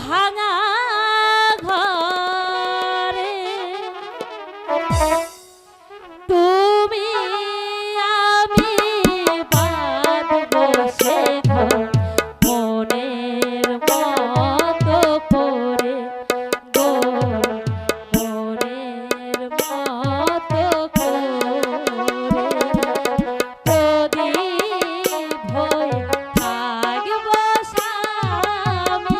ভাঙা ঘরে তুমি আমি বাঁধবো সে ঘর মনের মতো করে গো মনের মতো করে প্রদীপ হয়ে থাকবো স্বামী।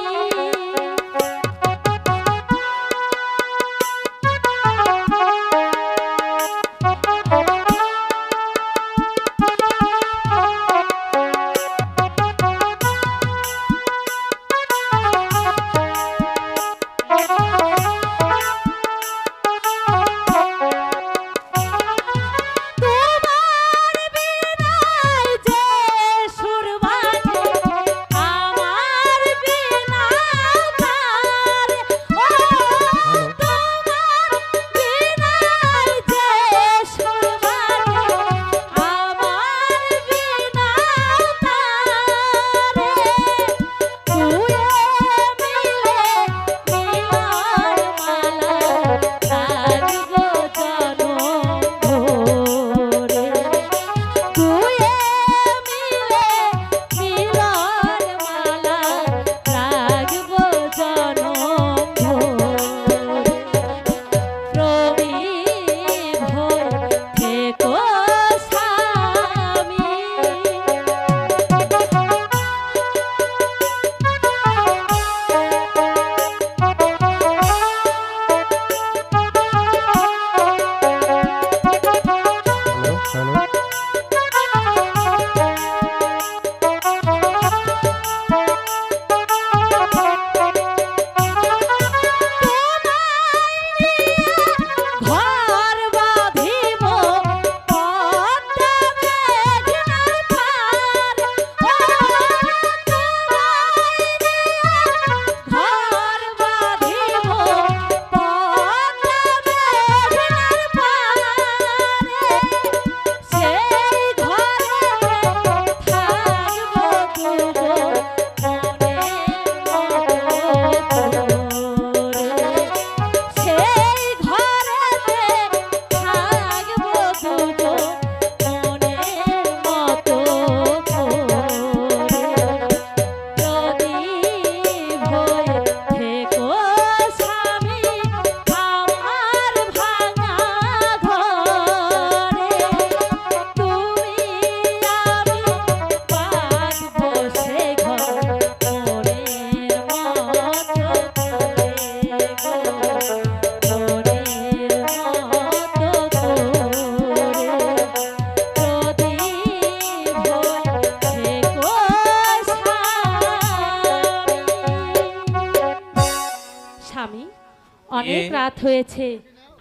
অনেক রাত হয়েছে,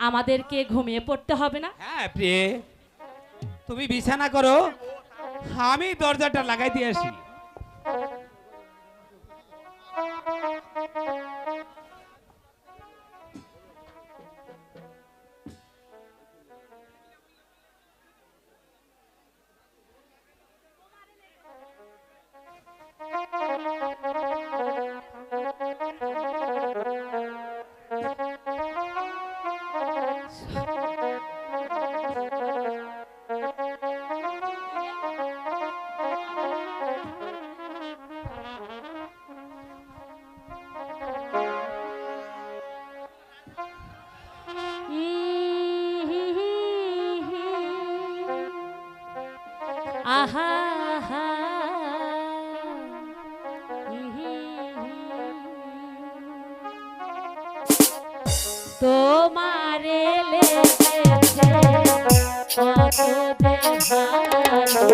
আমাদেরকে ঘুমিয়ে পড়তে হবে না? হ্যাঁ প্রিয়ে, তুমি বিছানা করো, আমি দরজাটা লাগাই দিয়ে আসি। আহা তোমারে লেগেছে কত দেখালো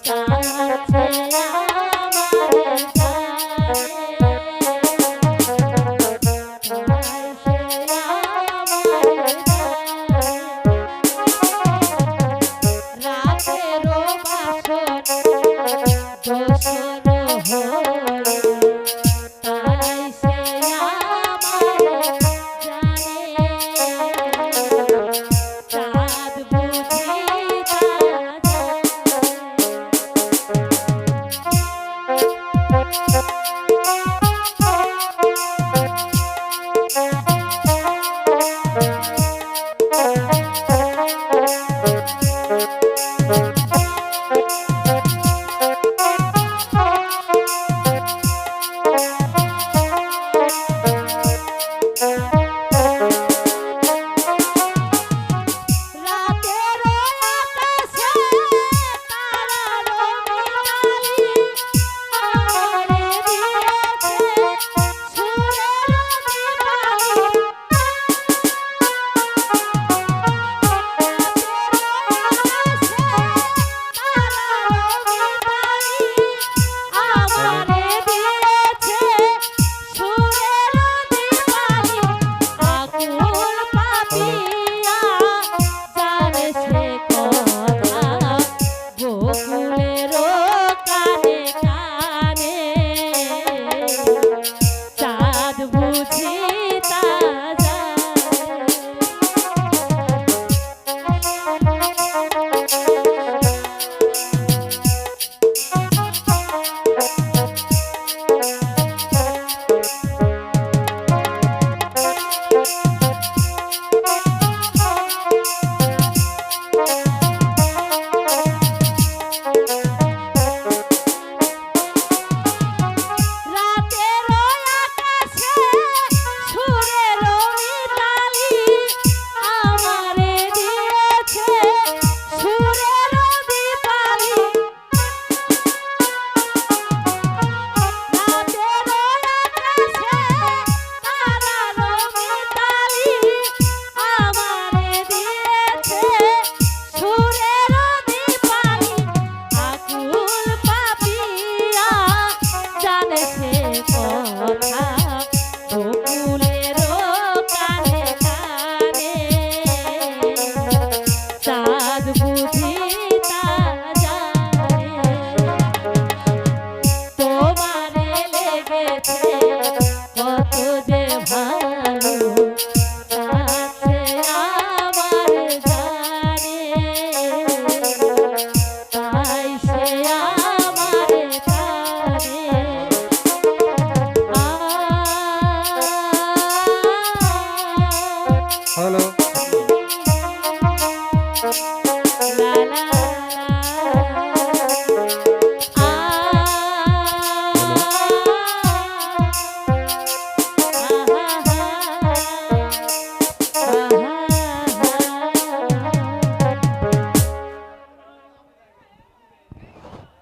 কাছে কত যে ভালো আছে আমার জানে, তাই সে আমারে টানে। হ্যালো, লা লা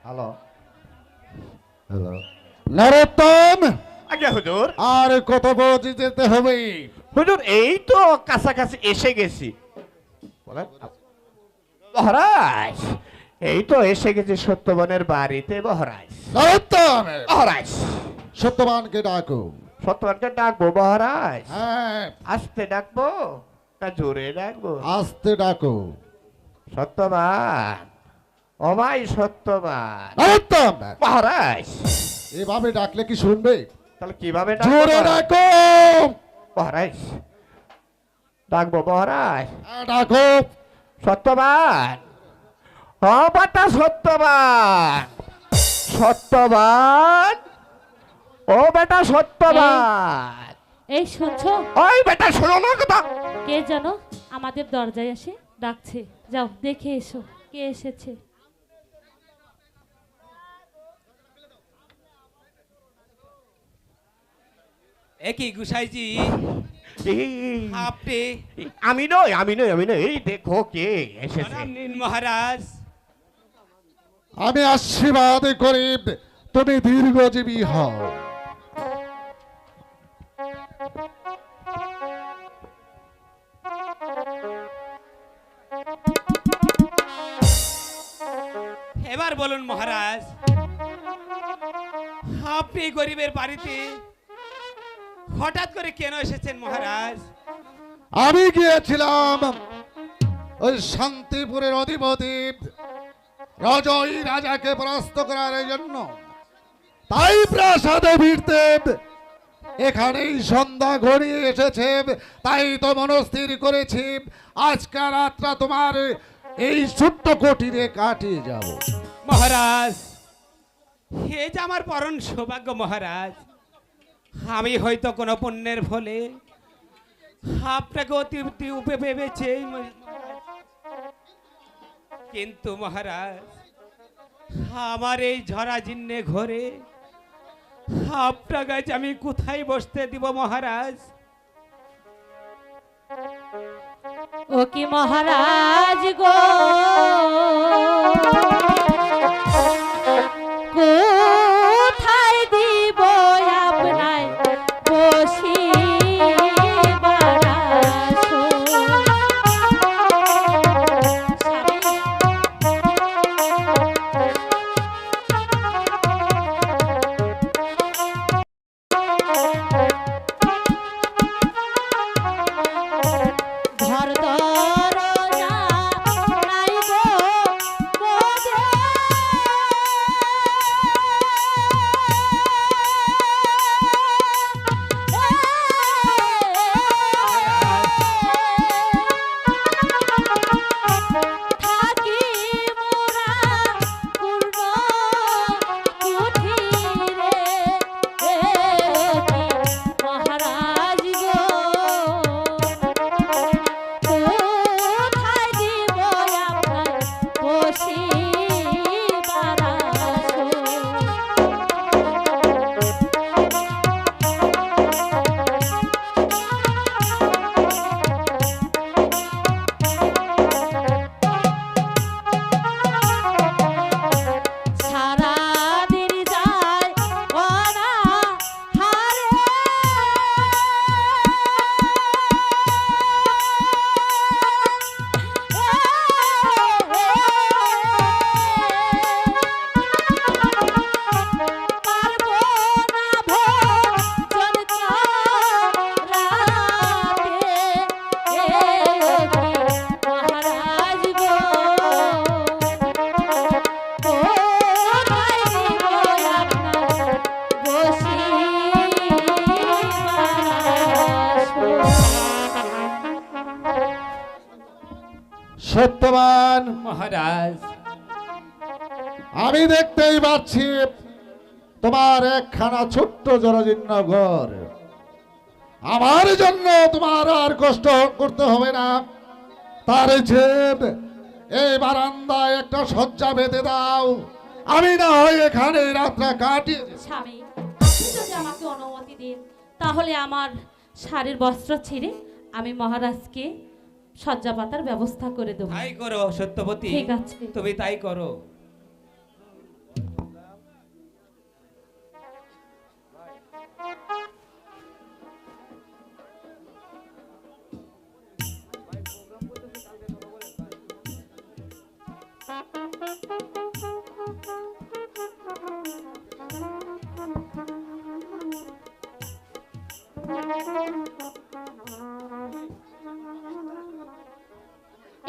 হ্যালো, হ্যালো। নরোত্তম, আজ্ঞা হুজুর। আর কত পৌঁছে যেতে হবে? হুজুর এই তো কাছাকাছি এসে গেছি। বলেন মহারাজ, এই তো এসে গেছি সত্যবানের বাড়িতে মহারাজ। নরোত্তম, মহারাজ, সত্যবানকে ডাকো। সত্যবানকে ডাকবো মহারাজ? হ্যাঁ, আস্তে ডাকবো না জোরে ডাকবো? আস্তে ডাকো। সত্যবান, ও ভাই সত্যবান। নরোত্তম, মহারাজ, এভাবে ডাকলে কি শুনবে? তাহলে কিভাবে ডাকবো জোরে মহারাজ? ডাকো। মহারাজ, ডাকবো মহারাজ? হ্যাঁ, ডাকো। সত্যবান, ও বাটা সত্যবান, সত্যবান, ও বেটা সত্যবান। এই শুনছো? ওই বেটা শোনো না কথা। কে জানো আমাদের দরজায় এসে ডাকছে, যাও দেখে এসো কে এসেছে। একই গুসাইজি এই, আপনি আমি নই, আমি নই, আমি নই। এই দেখো কে এসেছে। প্রণাম নিন মহারাজ। আমি আশীর্বাদ করি তুমি দীর্ঘজীবী হও। এবার বলুন মহারাজ, আপনি গরিবের বাড়িতে হঠাৎ করে কেন এসেছেন মহারাজ? আমি গিয়েছিলাম ওই শান্তিপুরের অধিপতি রজই রাজাকে পরাস্ত করার জন্য, তাই প্রাসাদে ফিরতে এখানেই সন্ধ্যা ঘনিয়ে এসেছে। তাই তো মনস্থির করেছি আজকাল রাতটা তোমার এই ছোট্ট কুটিরে কাটিয়ে যাব। মহারাজ, এ যে আমার পরম সৌভাগ্য মহারাজ। আমি হয়তো কোনো পুণ্যের ফলে আপনাকে অতি অতি উপে ভেবেছি, কিন্তু মহারাজ আমার এই ঝরা জিন্নে ঘরে আপনাকে আজ আমি কোথায় বসতে দিব মহারাজ? ও কি মহারাজ গো, কোথায় দিব আপনায় বসিবার আসন? ঘর দরজা নাই গো, মোদের সত্যবান, মহারাজ। আমি দেখতেই পাচ্ছি তোমার একখানা ছোট্ট জরাজীর্ণ ঘর। আমার জন্য তোমার আর কষ্ট করতে হবে না। তার যে এই বারান্দায় একটা শয্যা বেঁধে দাও, আমি না হয় এখানে রাতটা কাটিয়ে স্বামী, আপনি যদি আমাকে অনুমতি দেন তাহলে আমার শাড়ির বস্ত্র ছিঁড়ে আমি মহারাজকে শয্যা পাতার ব্যবস্থা করে দেবো। তাই করো সত্যবতী, ঠিক আছে। তুমি তাই করো।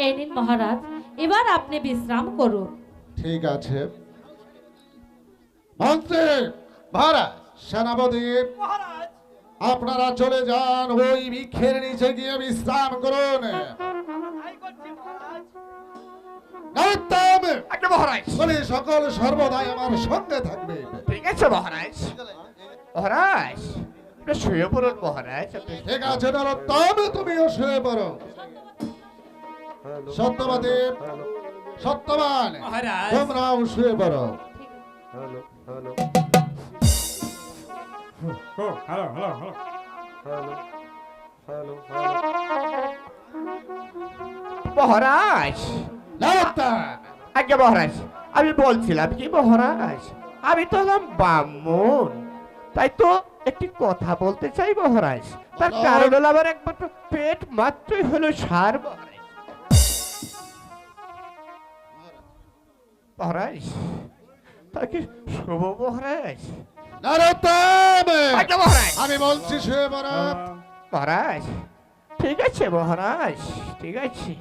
এই নিন মহারাজ, এবার আপনি বিশ্রাম করুন। ঠিক আছে। মন্ত্রী, মহারাজ। সেনাপতি, আপনারা চলে যান, ওই বৃক্ষের নিচে গিয়ে বিশ্রাম করুন। নরোত্তম, আজ্ঞা মহারাজ। বলি সকল সর্বদাই আমার সঙ্গে থাকবে। ঠিক আছে মহারাজ। মহারাজ, আপনি শুয়ে পড়ুন মহারাজ। ঠিক আছে নরোত্তম, তুমিও শুয়ে পড়ো। সত্যবতী, সত্যবান, মহারাজ। তোমরাও শুয়ে পড়ো। মহারাজ। নরোত্তম, আজ্ঞা মহারাজ, আমি বলছিলাম কি মহারাজ, আমি তো হলাম ব্রাহ্মণ, তাই তো একটি কথা বলতে চাই মহারাজ। তার কারণ হলো আমার একমাত্র পেট মাত্রই হলো সার মহারাজ। মহারাজ, তা কি শুভ মহারাজ? নরোত্তম, আজ্ঞা মহারাজ। আমি বলছি শুয়ে পড়ো। মহারাজ, ঠিক আছে মহারাজ, ঠিক আছে।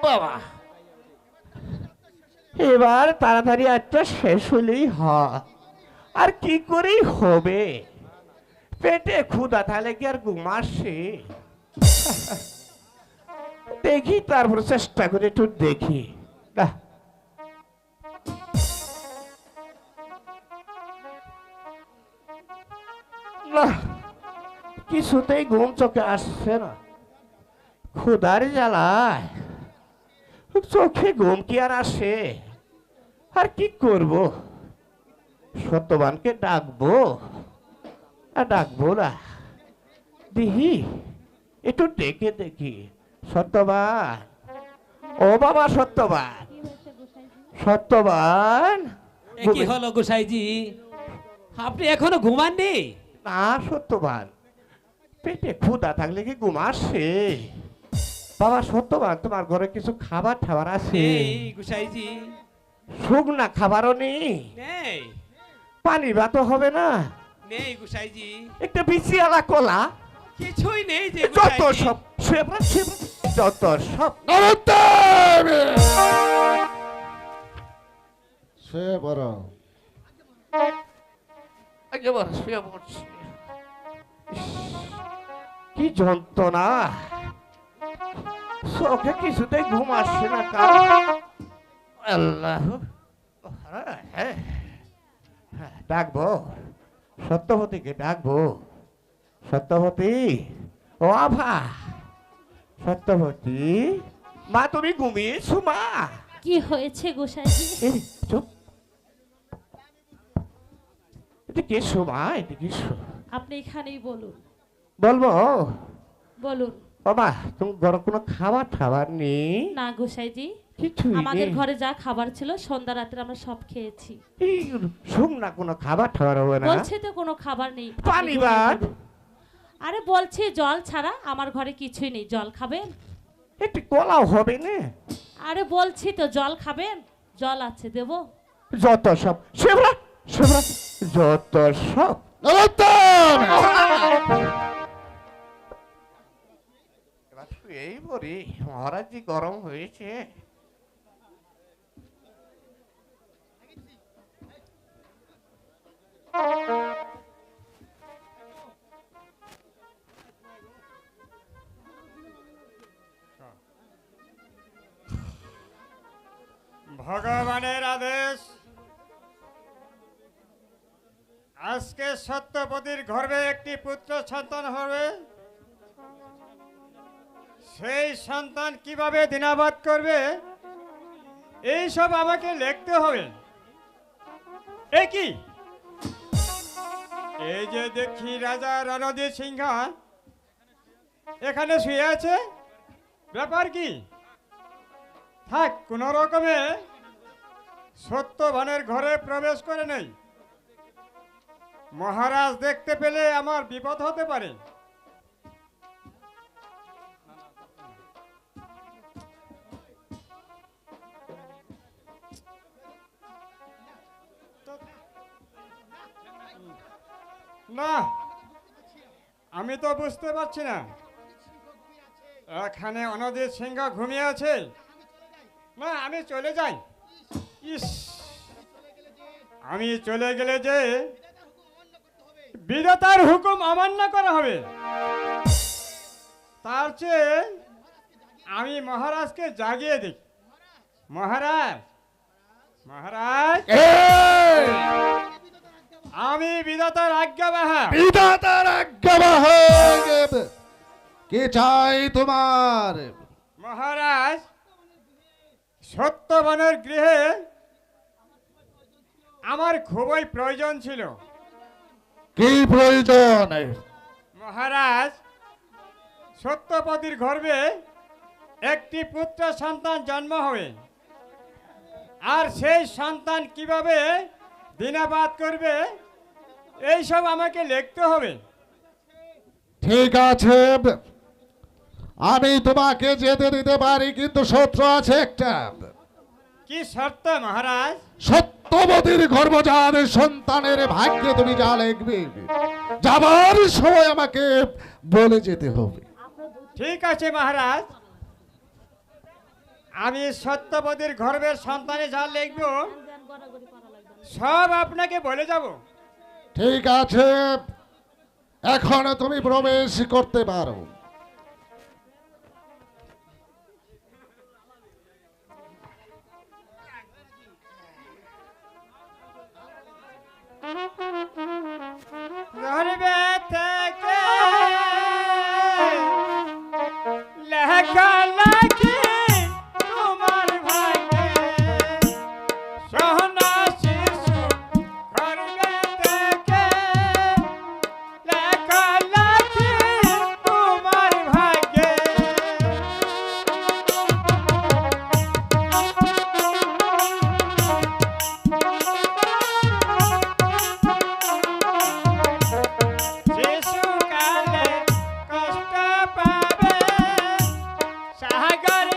বাবা, এবার তাড়াতাড়ি একটা শেষ হলেই হয়। আর কি করেই হবে, পেটে ক্ষুধা তাহলে কি আর ঘুম আসে? দেখি, তারপর চেষ্টা করে একটু দেখি। না, না, কিছুতেই ঘুম চোখে আসছে না। ক্ষুধার জ্বালায় চোখে ঘুম কি আর আসে? আর কি করব, সত্যবানকে ডাকবো আর ডাকবো না, দেখি একটু ডেকে দেখি। সত্যবান, ও বাবা সত্যবান, সত্যবান। এ কি হলো গোসাইজি, আপনি এখনো ঘুমাননি? না সত্যবান, পেটে ক্ষুধা থাকলে কি ঘুম আসে? বাবা সত্যবান, তোমার ঘরে কিছু খাবার ঠাবার আছে? নেই গোসাইজি, শুকনা খাবারও নেই, নেই। পানি ভাতও হবে না, নেই গোসাইজি, একটা বিচিয়ালা কলা, কিছুই নেই যে যত গোসাইজি। সব সেবা সেবা, যত সব। নরোত্তম, শুয়ে পড়ো। একেবারে শুয়ে পড়ছি। ইস, কি যন্ত্রণা, চোখে কিছুতেই ঘুম আসছে না। আল্লাহ, হ্যাঁ, ডাকবো সত্যবতীকে, ডাকবো। সত্যবতী, ও আভা, সত্যবতী, মা তুমি ঘুমিয়েছো? মা, কি হয়েছে গোসাইজি? এই চুপ, এদিকে এসো মা, এদিকে এসো। আপনি এখানেই বলুন, বলবো? বলুন। ও মা, তুমি ঘরে কোনো খাবার ঠাবার নেই? না গোসাইজি, কিছুই আমাদের নেই? ঘরে যা খাবার ছিল সন্ধ্যা রাত্রে আমরা সব খেয়েছি। এই শুকনা কোনো খাবার ঠাবার হবে না? বলছে তো কোনো খাবার নেই। আপনি পানি ঘুমিয়ে ভাত? পড়ুন। আরে বলছি জল ছাড়া আমার ঘরে কিছুই নেই, জল খাবেন? একটু কলাও হবে না? আরে বলছি তো জল খাবেন, জল আছে দেবো। যত সব সেবরা সেবরা, যত সব। নরোত্তম, এই বলি মহারাজ জি গরম হয়েছে। ভগবানের আদেশ, আজকে সত্যপতির গর্ভে একটি পুত্র সন্তান হবে। সেই সন্তান কিভাবে দিনাবাদ করবে এই সব আমাকে লিখতে হবে। এ কি, এই যে দেখি রাজা রণজিৎ সিংহ এখানে শুয়ে আছে, ব্যাপার কি? থাক, কোন রকমে সত্যবানের ঘরে প্রবেশ করে নেই। মহারাজ দেখতে পেলে আমার বিপদ হতে পারে। না, আমি তো বুঝতে পারছি না। এখানে অনজিৎ সিংহ ঘুমিয়ে আছে। না, আমি চলে যাই। ইস, আমি চলে গেলে যে বিধাতার হুকুম অমান্য করা হবে, তার চেয়ে আমি মহারাজকে জাগিয়ে দিই। মহারাজ, মহারাজ, এই! আমি বিধাতার আজ্ঞাবাহা। বিধাতার আজ্ঞাবাহক! কি চাই তোমার? মহারাজ, সত্যবানের গৃহে আমার খুবই প্রয়োজন ছিল। কি প্রয়োজন? মহারাজ, সত্যপতির গর্ভে একটি পুত্র সন্তান জন্ম হবে, আর সেই সন্তান কিভাবে দিনাবাদ করবে এইসব আমাকে লিখতে হবে। ঠিক আছে, আমি তোমাকে যেতে দিতে পারি, কিন্তু শর্ত আছে একটা। কি শর্ত মহারাজ? সত্যবতীর গর্ভজাত সন্তানের ভাগ্যে তুমি যা লিখবে, যাবার সময় আমাকে বলে যেতে হবে। ঠিক আছে মহারাজ, আমি সত্যবতীর গর্ভের সন্তানে যা লিখব সব আপনাকে বলে যাব। ঠিক আছে, এখন তুমি প্রবেশ করতে পারো। গর্ভে থেকে লেখা লাগি তোমার ভাগ্যে, সোনা শিশু গর্ভে থেকে লেখা লাগি তোমার ভাগ্যে। শিশুকালে কষ্ট পাবে, সাগর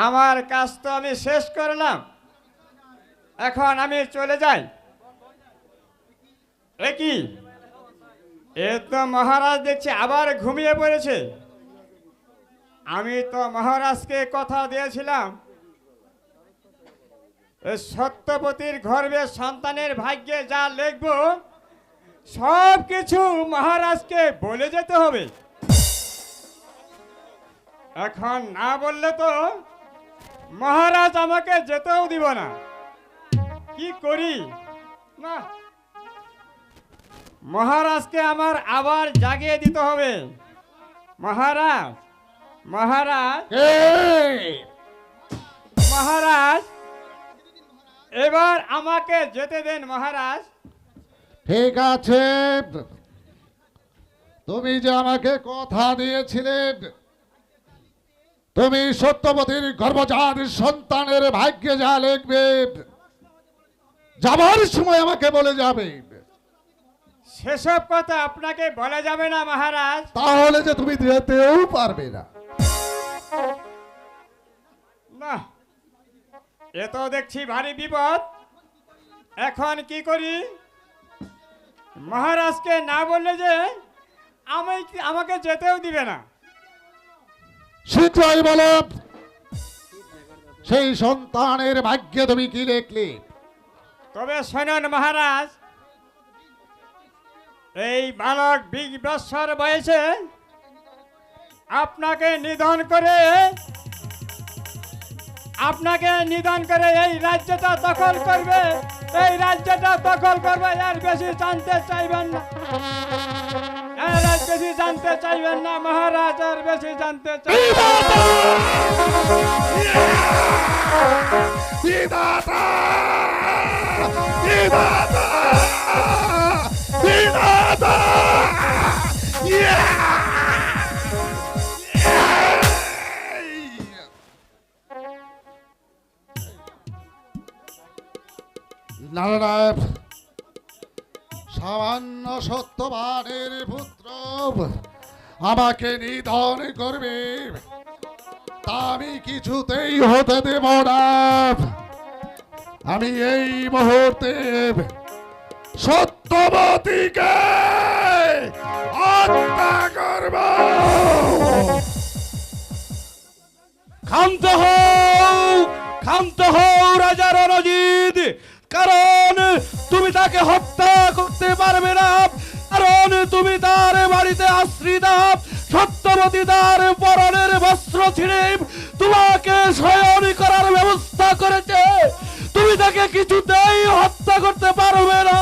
আমার কাজ তো আমি শেষ করলাম, এখন আমি চলে যাই। এ কি, এ তো মহারাজ দেখছি আবার ঘুমিয়ে পড়েছে। আমি তো মহারাজকে কথা দিয়েছিলাম এ সত্যবতীর গর্ভে সন্তানের ভাগ্যে যা লিখব সব কিছু মহারাজকে বলে যেতে হবে। এখন না বললে তো মহারাজ আমাকে যেতেও দিব না। কি করি না, মহারাজকে আমার আবার জাগিয়ে দিতে হবে। মহারাজ, মহারাজ, মহারাজ, এবার আমাকে যেতে দেন মহারাজ। ঠিক আছে, তুমি যে আমাকে কথা দিয়েছিলে তুমি সত্যবতীর গর্ভজাত সন্তানের ভাগ্যে যা লিখবে যাবার সময় আমাকে বলে যাবে। সেসব কথা আপনাকে বলা যাবে না মহারাজ। তাহলে যে তুমি যেতেও পারবে না। না, এ তো দেখছি ভারী বিপদ। এখন কি করি? মহারাজকে না বললে যে আমাকে যেতেও দিবে না। শীঘ্রই বলো, সেই সন্তানের ভাগ্যে তুমি কি লিখলে? তবে শোনেন মহারাজ, এই বালক 20 বৎসর বয়সে আপনাকে নিধন করে এই রাজ্যটা দখল করবে, এই রাজ্যটা দখল করবে। এর বেশি জানতে চাইবেন না, এর বেশি জানতে চাইবেন না মহারাজ, এর বেশি জানতে চাইবেন না। বিধাতা! বিধাতা! বিধাতা! নারায়ণ, সামান্য সত্যবানের পুত্র আমাকে নিধন করবে, তা আমি কিছুতেই হতে দেব না। আমি এই মুহূর্তে সত্যবতীকে হত্যা করব। ক্ষান্ত হও রাজা রণজিৎ, কারণ তুমি তাকে হত্যা করতে পারবে না, কারণ তুমি তার বাড়িতে আশ্রিত। সত্যবতী তার পরনের বস্ত্র ছিঁড়ে তোমাকে শয়ন করার ব্যবস্থা করেছে, তুমি তাকে কিছুতেই হত্যা করতে পারবে না।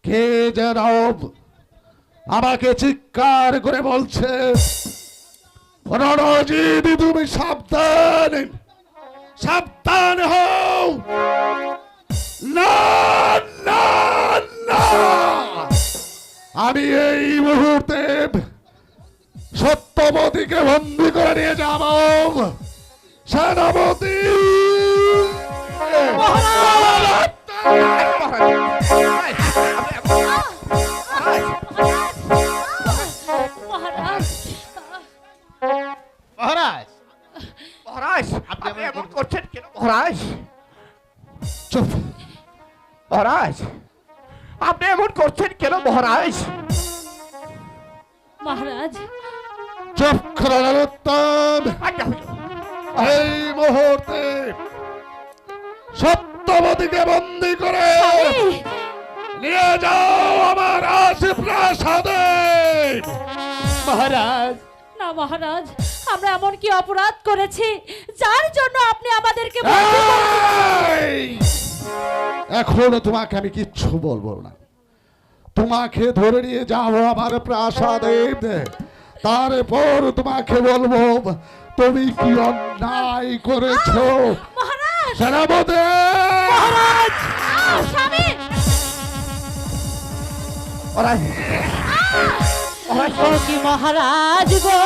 কে যেন আমাকে চিৎকার করে বলছে, রণজিৎ তুমি সাবধান, সাবধান হও। না না না, আমি এই মুহূর্তে সত্যবতীকে বন্দী করে নিয়ে যাব। সেনাপতি! মহারাজ, মহারাজ, মহারাজ, আপনি এমন করছেন কেন মহারাজ? চুপ! মহারাজ, আপনি এমন করছেন কেন মহারাজ? মহারাজ, চুপ করার উত্তম! আজ্ঞা হুজুর। এই মুহূর্তে সত্যবতীকে বন্দী করে স্বামী, নিয়ে যাও আমার রাজপ্রাসাদে। মহারাজ, না মহারাজ, আমরা এমন কি অপরাধ করেছি যার জন্য আপনি আমাদেরকে বন্দী করেছেন? এই! এখনো তোমাকে আমি কিচ্ছু বলবো না, তোমাকে ধরে নিয়ে যাবো আমার প্রাসাদে, তারপর তোমাকে বলবো তুমি কি অন্যায় করেছো। মহারাজ, সেনাপতি! মহারাজ, স্বামী, মহারাজ, মহারাজ, ও কি মহারাজ গো,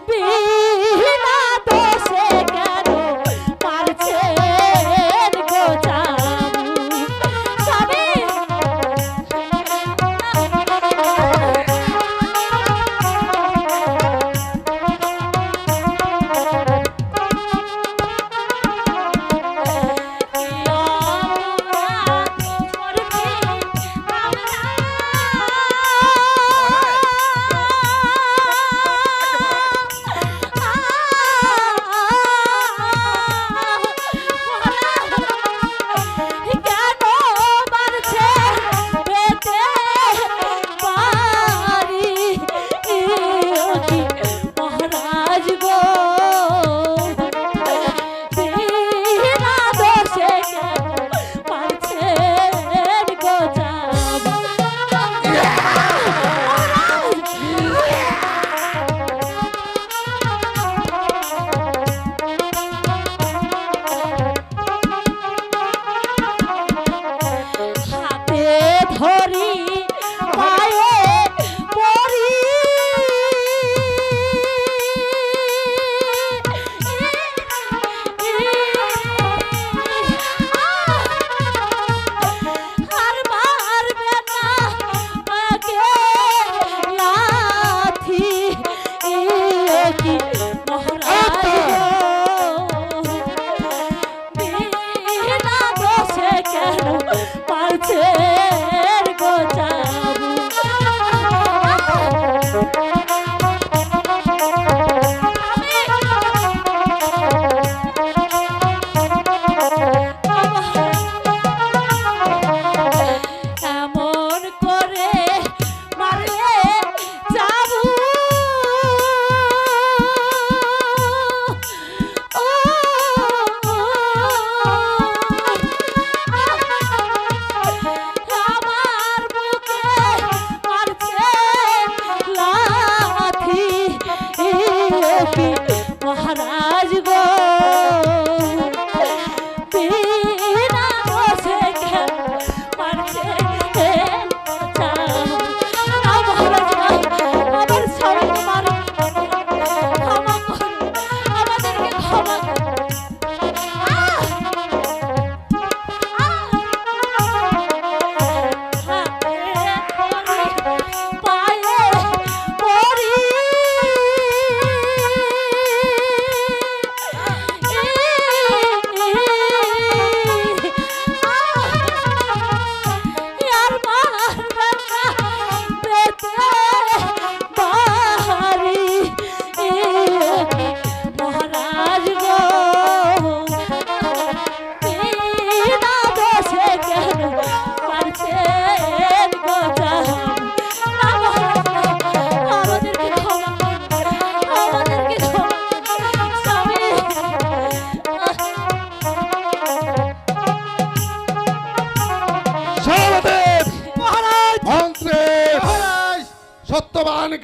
বিনা দোষে কেন মারছেন গো চাবুক? স্বামী,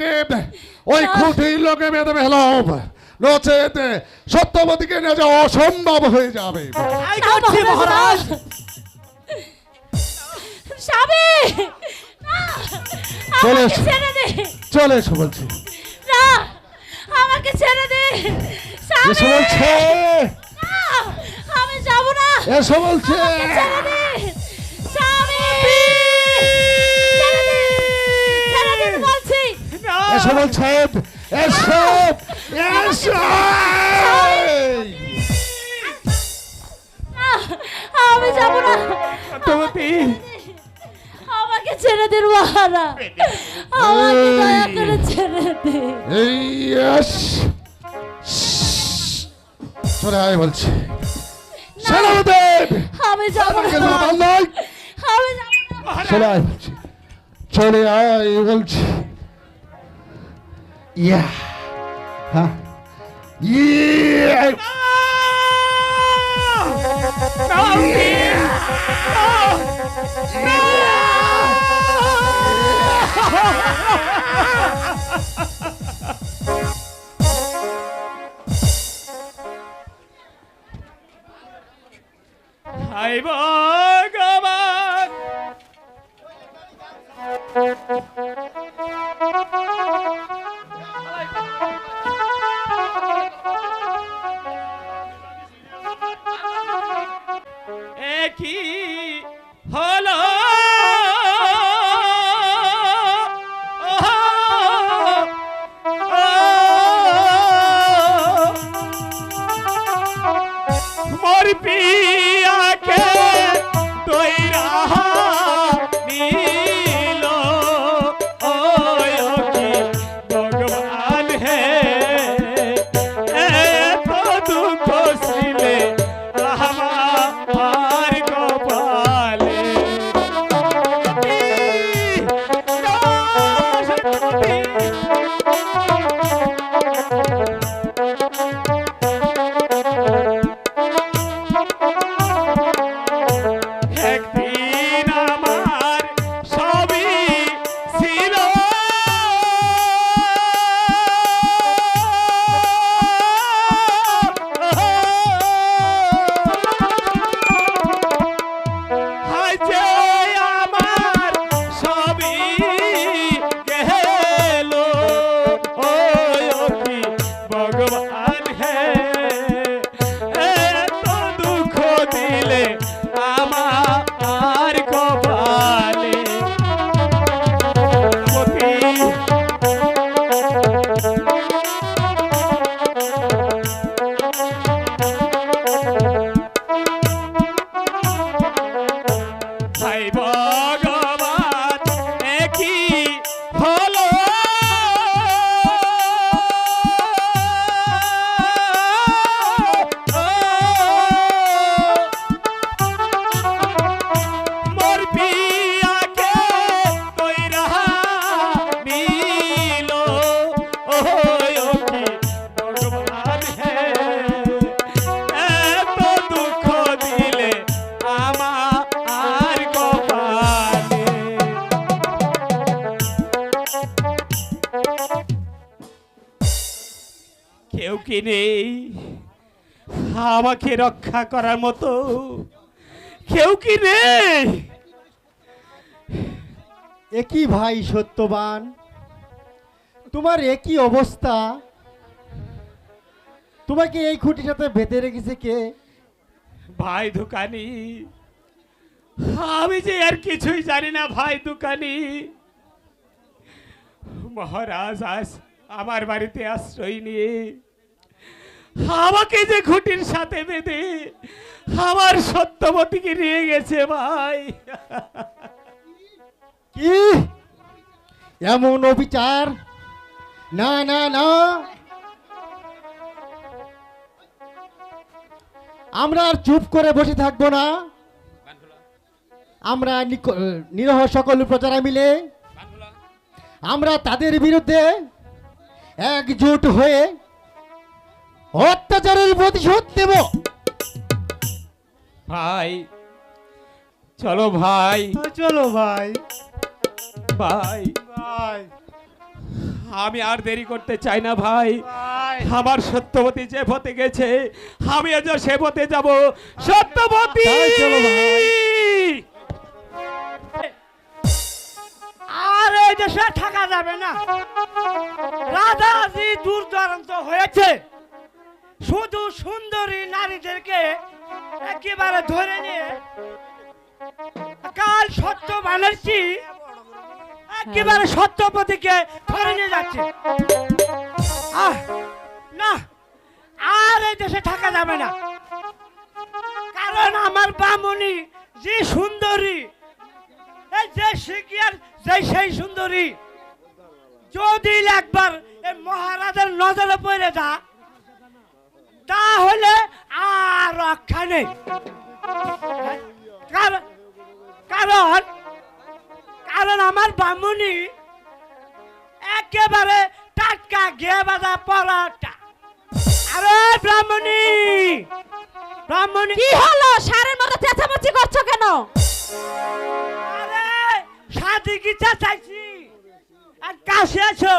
তাকে ওই খুঁটির লোকে বেঁধে ফেলো, নচেত সত্যবতীকে নিয়ে যাওয়া অসম্ভব হয়ে যাবে। তাই করছি মহারাজ। স্বামী না, চলে আমাকে এসো। ছেড়ে দে। চলে এসো বলছি। না, আমাকে ছেড়ে দে এসো স্বামী। বলছে, না, আমি যাব না। এসো বলছে। ছেড়ে দে স্বামী। ছেড়ে দে, ছেড়ে দে বলছি। না, এসো বলছে, এসো এসো। না, আমি যাব না। সত্যবতী, আমাকে ছেড়ে দে মহারা, আমাকে দয়া করে ছেড়ে দে। এই এস। চলে আয় বলছি। সেনাপতি, আমি যাব আমাকে না। যেতে পারলাই? আমি যাব না। চলে আয় বলছি। চলে আয় বলছি। ইয়া, হ্যাঁ, ইয়া, হায় ভগবান। একই হলো মোর পিয়াকে তৈরা নীল কি ভগবান হে এত দুঃখ ছিলে আমার কপালে। একদিন আমার সবই ছিল হায় যে আমার সবই গেল কি ভগবান হে এত দুঃখ দিলে আমার কপালে। হায় ভগবান, একই হলো মোর পিয়াকে তৈরা নীল কি ভগবান হে এত দুঃখ দিলে আমার কপালে। কেউ কি নেই আমাকে রক্ষা করার মতো? কেউ কি নেই? একই ভাই সত্যবান, তোমার একই অবস্থা। তোমাকে এই খুঁটির সাথে বেঁধে রেখেছে কে? ভাই দোকানি, আমি যে আর কিছুই জানি না ভাই দোকানি। মহারাজ আজ আমার বাড়িতে আশ্রয় নিয়ে আমাকে যে খুঁটির সাথে বেঁধে আমার সত্যবতীকে নিয়ে গেছে ভাই। কি এমন অবিচার? না না না, আমরা আর চুপ করে বসে থাকবো না। আমরা নিরহ সকল প্রজারা মিলে আমরা তাদের বিরুদ্ধে একজোট হয়ে অত্যাচারের প্রতিশোধ দেব। ভাই চলো ভাই, চলো ভাই। ভাই ভাই আমি আর দেরি করতে চাই না ভাই। আমার সত্যবতী যে পথে গেছে আমি আজ সে পথে যাব। সত্যবতী, তাই চলো ভাই। আর এই দেশে থাকা যাবে না। রাজাজি দূর দূরান্ত হয়েছে, শুধু সুন্দরী নারীদেরকে একেবারে ধরে নিয়ে কাল সত্য ব্যানার্জি একেবারে সত্যপতিকে ধরে নিয়ে যাচ্ছে। আহ না, আর এই দেশে থাকা যাবে না, কারণ আমার বামুনি যে সুন্দরী, এই যে শিখিয়ার যে সেই সুন্দরী যদি একবার এই মহারাজার নজরে পড়ে যা, তাহলে আর রক্ষা নেই। কারণ কারণ কারণ আমার বামুনি একেবারে টাটকা ঘিয়ে বাঁধা পরাটা। আরে ব্রাহ্মণী, ব্রাহ্মণী, কি হলো? সারের মতো চেঁচামেচি করছো কেন? আরে সাথী কি চাইছি, আর কাছে আছো,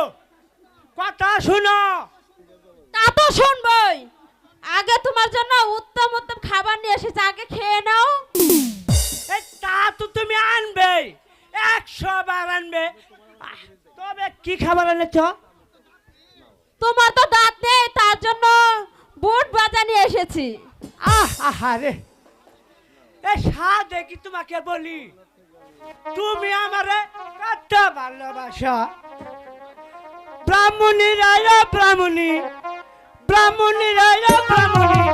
কথা শুনো। তা তো শুনবই। আগে তোমার জন্য উত্তম উত্তম খাবার নিয়ে এসেছি, আগে খেয়ে নাও। এই তা তো তুমি আনবে, 100 বার আনবে। তবে কি খাবার এনেছ? তোমার তো দাঁত নেই, তার জন্য বুট ভাজা নিয়ে এসেছি। আহারে, এ সাদে কি তোমাকে বলি, তুমি আমারে কত ভালোবাসা। ব্রাহ্মণী রায়, ব্রাহ্মণী, ব্রাহ্মণী রায়, ব্রাহ্মণী।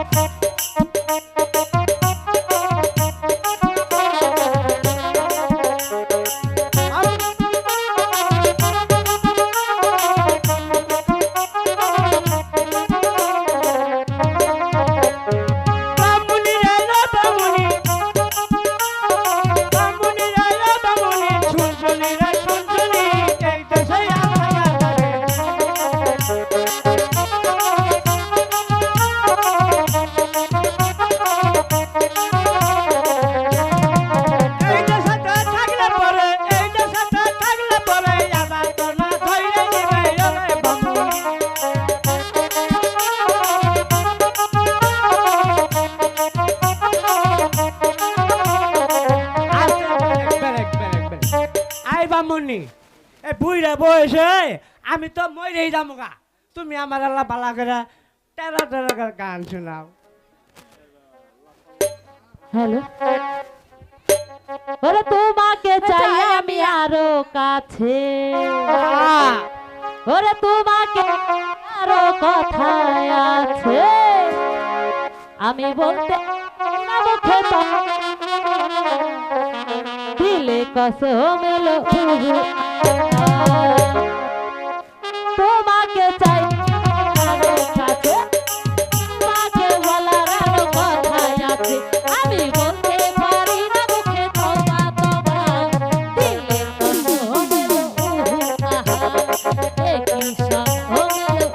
ব্রাহ্মণী রায়, ব্রাহ্মণী, ব্রাহ্মণী রায়, ব্রাহ্মণী, শুনশুনি রে শুনশুনি, এই দেশে এই দেশে থাকলে পরে, এই দেশে থাকলে পরে আবার তো না ধইরে নিবে ওরে ব্রাহ্মণী। আই বামুনি, এ বুইরা বয়সে আমি তো মরেই যামুগা, তুমি আমার আল্লাহ বালা করে তেরা তেরা করে গান শোনাও। হ্যালো, ওরে তোমাকে চাই আমি আরো কাছে, ওরে তোমাকে আরো কথায় আছে, আমি বলতে না মুখে তো দিলে কসম এলো তোমাকে চাই আরো কাছে, তোমাকে বলার আরো কথায় আছে, আমি বলতে পারি না মুখে তোমা তোমা দিলে কসম এলো একই সঙ্গ এলো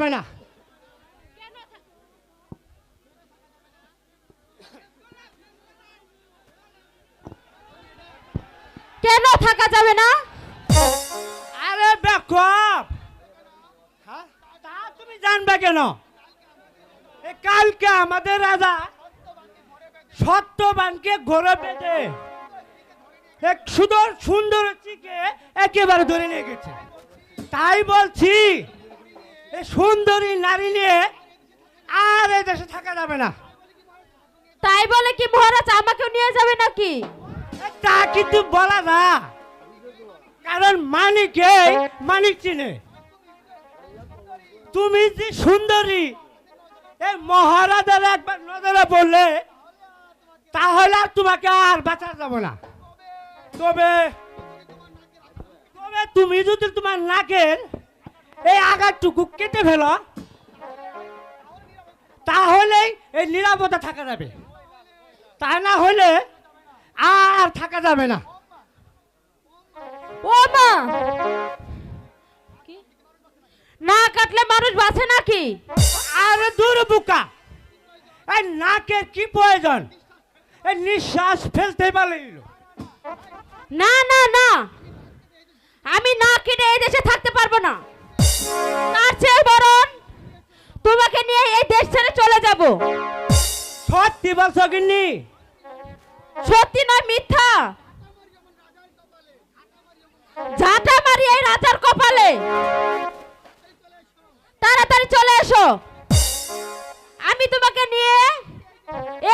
যাবে না। কেন থাকা যাবে না? আরে বেকুব, হ্যাঁ, তা তুমি জানবে কেন? কালকে আমাদের রাজা সত্যবানকে ঘরে বেঁধে এক সুন্দর চিকে একেবারে ধরে নিয়ে গেছে। তাই বলছি এই সুন্দরী নারী নিয়ে আর এই দেশে থাকা যাবে না। তাই বলে কি মহারাজ আমাকেও নিয়ে যাবে নাকি? তা কিন্তু বলা না, কারণ মানিক চিনে। তুমি যে সুন্দরী এই মহারাজার একবার নজরে পড়লে তাহলে আর তোমাকে আর বাঁচা যাবে না। তবে তুমি যদি তোমার নাকের এই আঘাতটুকু কেটে ফেলো তাহলেই এই নিরাপদে থাকা যাবে, তা না হলে আর থাকা যাবে না। ও মা, না কাটলে মানুষ বাঁচে নাকি? আরে দূর বুকা, এই নাকের কি প্রয়োজন? এই নিঃশ্বাস ফেলতে পারল। না না না, আমি না কেটে এই দেশে থাকতে পারবো না। তার চেয়ে বরং তোমাকে নিয়ে এই দেশ ছেড়ে চলে যাব। সত্যি বলছো গিন্নি? সত্যি নয় মিথ্যা। ঝাঁটা মারি এই রাজার কপালে। তাড়াতাড়ি চলে এসো, আমি তোমাকে নিয়ে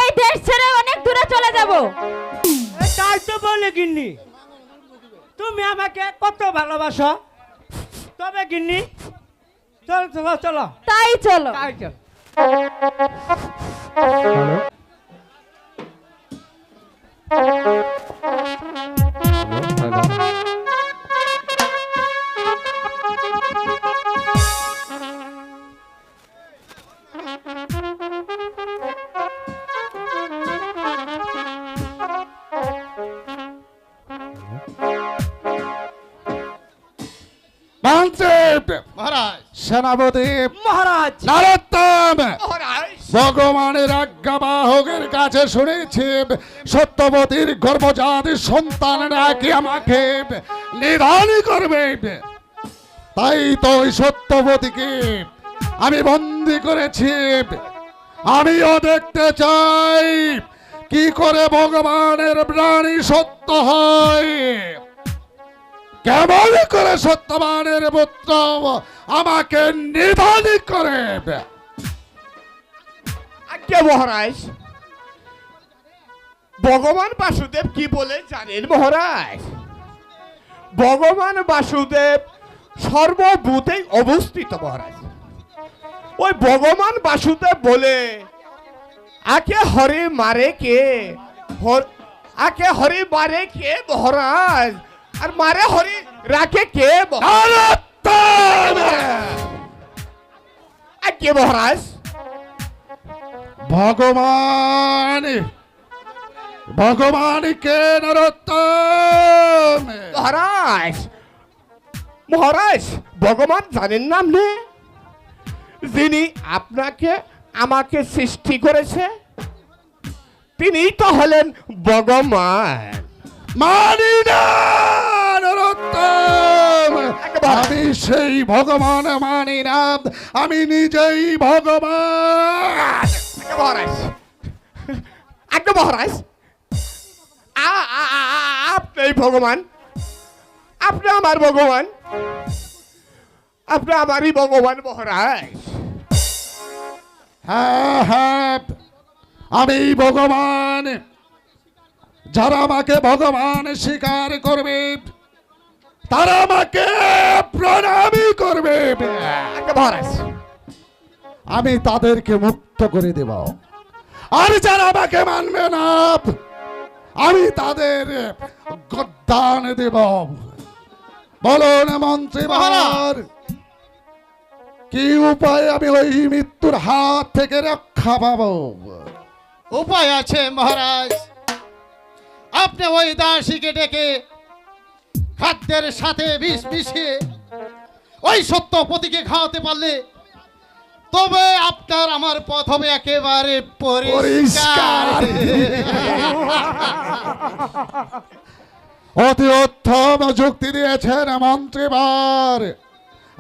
এই দেশ ছেড়ে অনেক দূরে চলে যাব। তাই তো বলে গিন্নি, তুমি আমাকে কত ভালোবাসো। তবে গিন্নি চলো চলো চলো, তাই চলো। তাই চলো। মানসিব মহারাজ, সেনাপতি মহারাজ, নরোত্তম, মহারাজ, ভগবানের আজ্ঞাবাহকের কাছে শুনেছি সত্যবতীর গর্ভজাত সন্তান নাকি আমাকে নিধন করবে। তাই তো ওই সত্যবতীকে আমি বন্দি করেছি। আমিও দেখতে চাই কি করে ভগবানের প্রাণী সত্য হয়, কেমন করে সত্যবানের পুত্র আমাকে নিধন করে। আজ্ঞা মহারাজ, ভগবান বাসুদেব কি বলে জানেন মহারাজ? ভগবান বাসুদেব সর্বভূতেই অবস্থিত মহারাজ। ওই ভগবান বাসুদেব বলে আকে হরি মারে কে, আকে হরি মারে কে মহারাজ, আর মারে হরি রাখে কে আজ্ঞা মহারাজ। ভগবান ভগবান কে নরোত্তম? মহারাজ, মহারাজ ভগবান জানেন না আপনি? যিনি আপনাকে আমাকে সৃষ্টি করেছে তিনিই তো হলেন ভগবান। মানি না নরোত্তম, আমি সেই ভগবান মানি না, আমি নিজেই ভগবান। আজ্ঞা মহারাজ, আজ্ঞা মহারাজ, আপনি ভগবান, আপনি আমার ভগবান, আপনি আমারই ভগবান মহারাজ। হ্যাঁ হ্যাঁ, আমি ভগবান। যারা আমাকে ভগবান স্বীকার করবে তারা আমাকে প্রণামী করবে। আজ্ঞা মহারাজ, আমি তাদেরকে মুক্ত করে দেব, আর যারা আমাকে মানবে না আমি তাদের গদ্দান দেব। বলুন মন্ত্রী মহারাজ, কি উপায় আমি ওই মৃত্যুর হাত থেকে রক্ষা পাবো? উপায় আছে মহারাজ। আপনি ওই দাসীকে ডেকে খাদ্যের সাথে বিষ মিশিয়ে ওই সত্যপতিকে খাওয়াতে পারলে তবে আপনার আমার পথ হবে একেবারে পরিষ্কার। অতি উত্তম যুক্তি দিয়েছেন মন্ত্রীবার,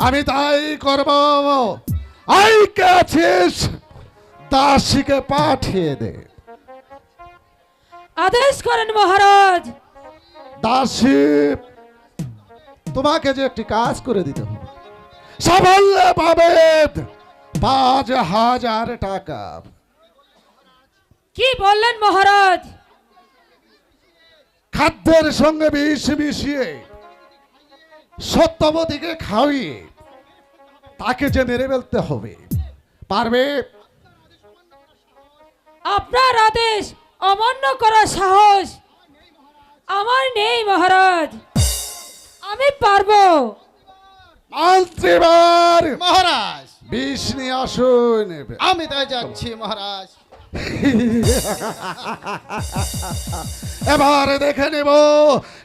আমি তাই করব। আই কে আছিস, দাসীকে পাঠিয়ে দে। আদেশ করেন মহারাজ। দাসী, তোমাকে যে একটি কাজ করে দিতে হবে, সাফল্য পাবে 5,000 টাকা। কি বললেন মহারাজ? খাদ্যের সঙ্গে বিষ মিশিয়ে সত্যবতীকে খাওয়িয়ে তাকে যে মেরে ফেলতে হবে, পারবে? আপনার আদেশ অমান্য করার সাহস আমার নেই মহারাজ, আমি পারবো। মন্ত্রীবার, মহারাজ বিষ নিয়ে আসুন। আমি তাই যাচ্ছি মহারাজ। এবারে দেখে নেব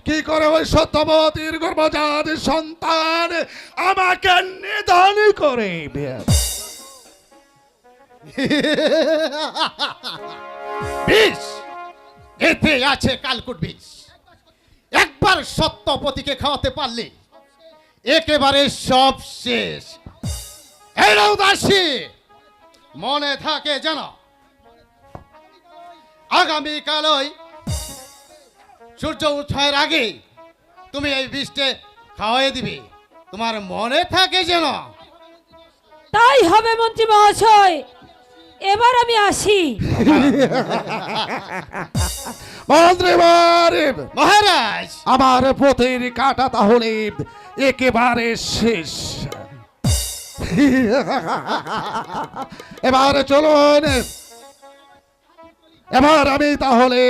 কি করে ওই সত্যবতীর গর্ভজাত সন্তান আমাকে নিধন করে। বিষ, এতে আছে কালকুট বিষ। একবার সত্যপতিকে খাওয়াতে পারলে একেবারে সব শেষ। এই নাও দাসী, মনে থাকে যেন আগামীকাল ওই সূর্য উঠবার আগে তুমি এই বিষটা খাওয়াই দিবে। তোমার মনে থাকে যেন। তাই হবে মন্ত্রী মহাশয়, এবার আমি আসি। মন্ত্রীবার, মহারাজ আমার পথের কাটা তাহলে একেবারে শেষ। এবারে চলুন, এবার আমি তাহলে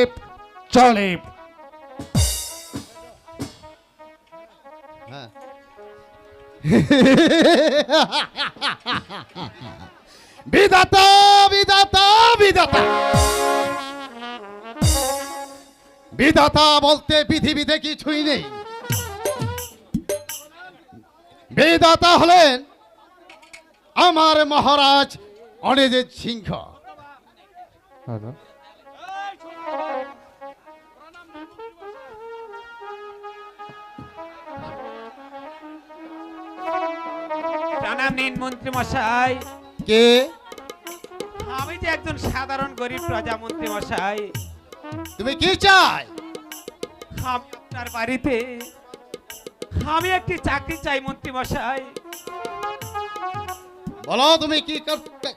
চলে। বিধাতা বিধাতা বিধাতা বিধাতা বলতে পৃথিবীতে কিছুই নেই। বিধাতা হলেন আমার মহারাজ অনিজিৎ সিংহ। প্রণাম নিন মন্ত্রী মশাই। কে? আমি যে একজন সাধারণ গরিব প্রজা মন্ত্রী মশাই। তুমি কি চাই? আমি আপনার বাড়িতে আমি একটি চাকরি চাই মন্ত্রী মশাই। বলো তুমি কি করতে।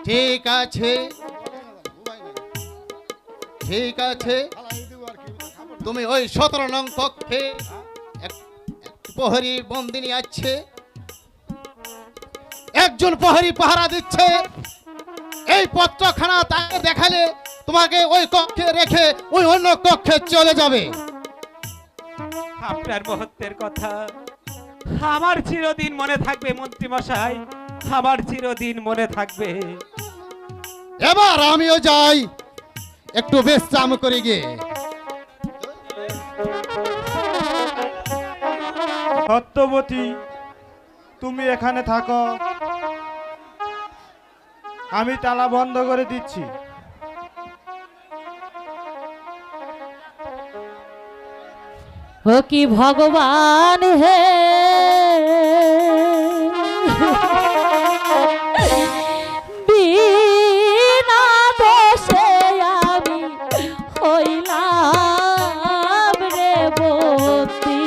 ঠিক আছে ঠিক আছে, তুমি ওই 17 নং কক্ষে এক প্রহরী বন্দিনী আছে, একজন প্রহরী পাহারা দিচ্ছে। এই পত্রখানা তাকে দেখালে তোমাকে ওই কক্ষে রেখে ওই অন্য কক্ষে চলে যাবে। আপনার মহত্বের কথা আমার চিরদিন মনে থাকবে মন্ত্রী মশাই, আমার চিরদিন মনে থাকবে। এবার আমিও যাই একটু বিশ্রাম করে গিয়ে। সত্যবতী, তুমি এখানে থাকো, আমি তালা বন্ধ করে দিচ্ছি। ও কি ভগবান হে, বিনা দোষে আমি হইলাম রে বন্দী।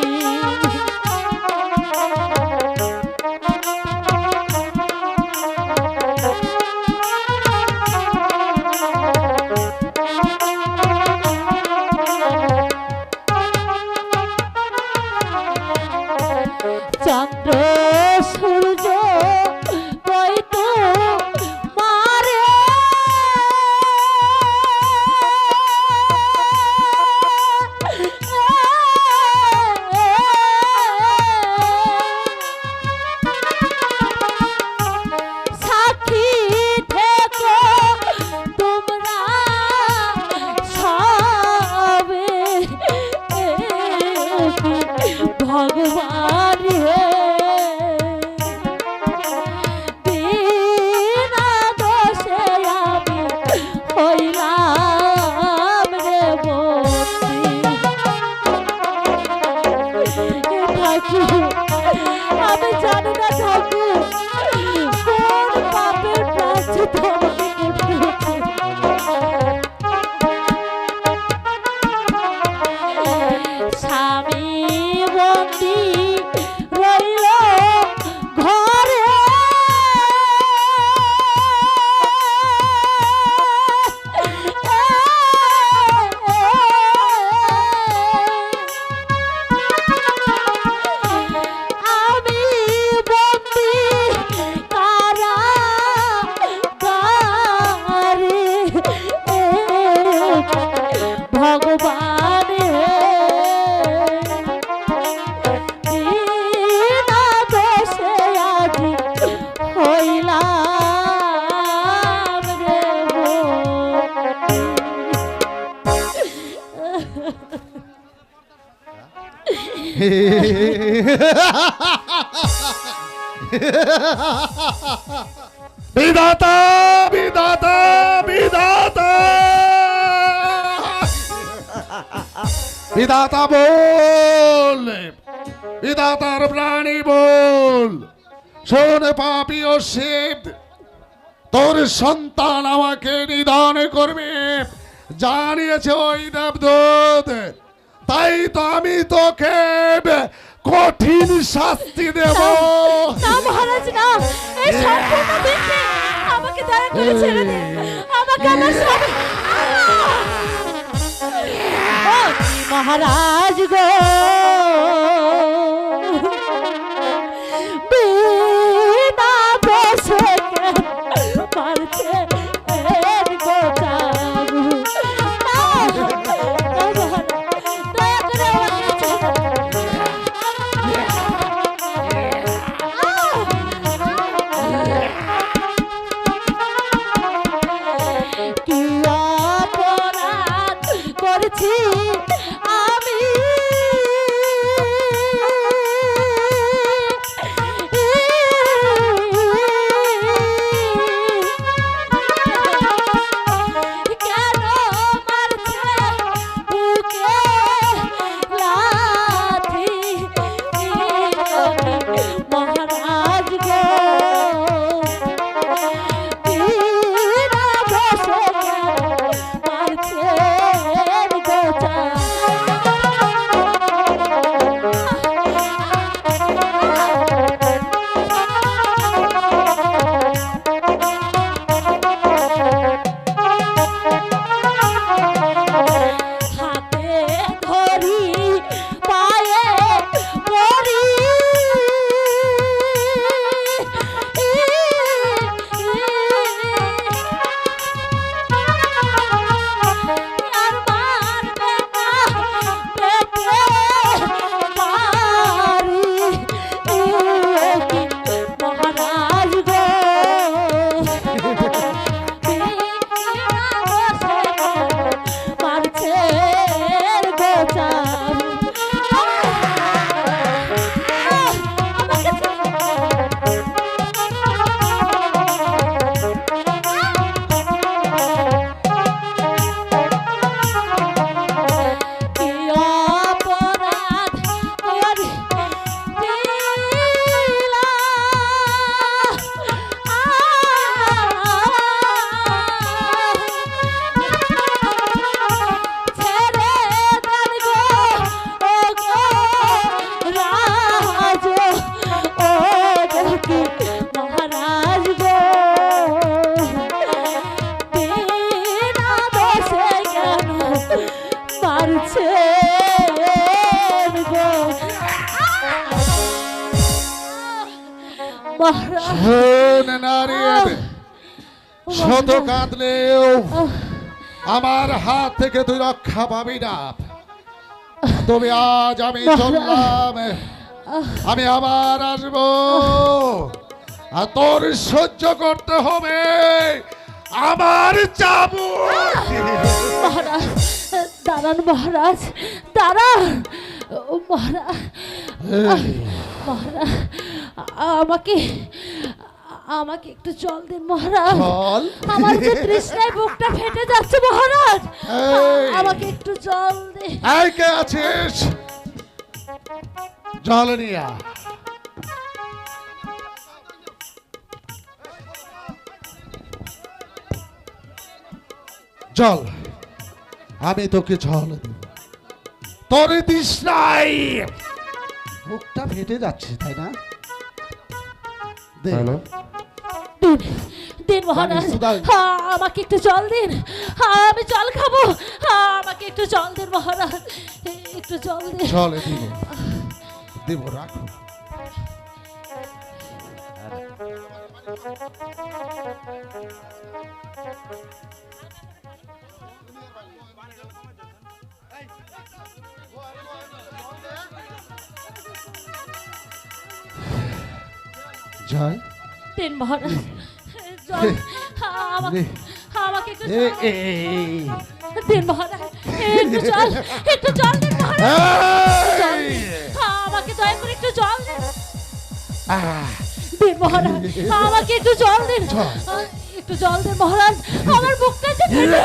কাছে তো আমাকে করতে হচ্ছে। স্বামী বন্দি রইল ঘরে, আমি বন্দি কারাগারে, ভগবান বিনা দোষে আজি হইলাম রে বিধাতা বিধাতা বিধাতা বিধাতা বল, বিধাতার প্রাণী বল, শোন পাপী ও শিব, তোর সন্তান আমাকে নিধন করবে জানিয়েছে ওই দেবদূত, তাই তো আমি তোকে কঠিন শাস্তি দেব। না মহারাজ না, এই সম্পূর্ণ দিনকে আমাকে দয়া করে ছেড়ে দিন, আমাকে আমার স্বামী। ও মহারাজ গো, বিনা দোষে মারছে এর গোটাবু। না, মহারাজ, দয়া করে আমাকে ছেড়ে দিন। কি অপরাধ করেছি আমি, কেন মারছে বুকে লাথি মহারাজ গো, বিনা দোষে মারছে গোটা। হাতে ধরি পায়ে পড়ি, আর মারবে না পেটে মারি, মহারাজ গো, মারছে গোটা। কি অপরাধ ছেড়ে দেন গো, ও গো রাজ, ও দেখি মহারাজ গো, বিনা দোষে কেন মারছে গো মহারাজ। শোন নারী, শত কাঁদলেও আমার হাত থেকে তুই রক্ষা পাবি না। তবে আজ আমি চললাম, আমি আবার আসবো, আর তোর সহ্য করতে হবে আমার চাবু। মহারাজ দাঁড়ান, মহারাজ দাঁড়ান, ও মহারাজ, মহারাজ আমাকে আমাকে একটু জল দিন মহারাজ, জল? আমার যে তৃষ্ণায় বুকটা ফেটে যাচ্ছে মহারাজ, এই। আমাকে একটু জল দিন। এই কে আছিস? জল নিয়া। চল, আমি তোকে জল দেব। তোর তৃষ্ণায় মুখটা ফেটে যাচ্ছে, তাই না? দে। দিন দিন মহারাজ, সুদাই। আমাকে একটু জল দিন, আমি জল খাবো, আমাকে একটু জল দিন মহারাজ, একটু জল দিন। জল দিব, দেব, রাখো। জয় দিন মহারাজ, জল নে। আমাকে একটু এ, জল এ, এ, দিন মহারাজ, একটু জল দিন মহারাজ, জল এই! দিন। আমাকে দয়া করে একটু জল দিন। আহ, দিন মহারাজ, আমাকে একটু জল দিন, একটু জল দিন মহারাজ, আমার বুকটা যে ফেটে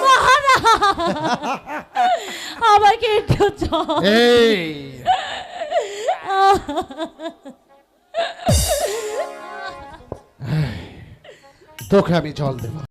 মহারাজ, আমাকে একটু জল। এই! তোকে আমি জল দেব।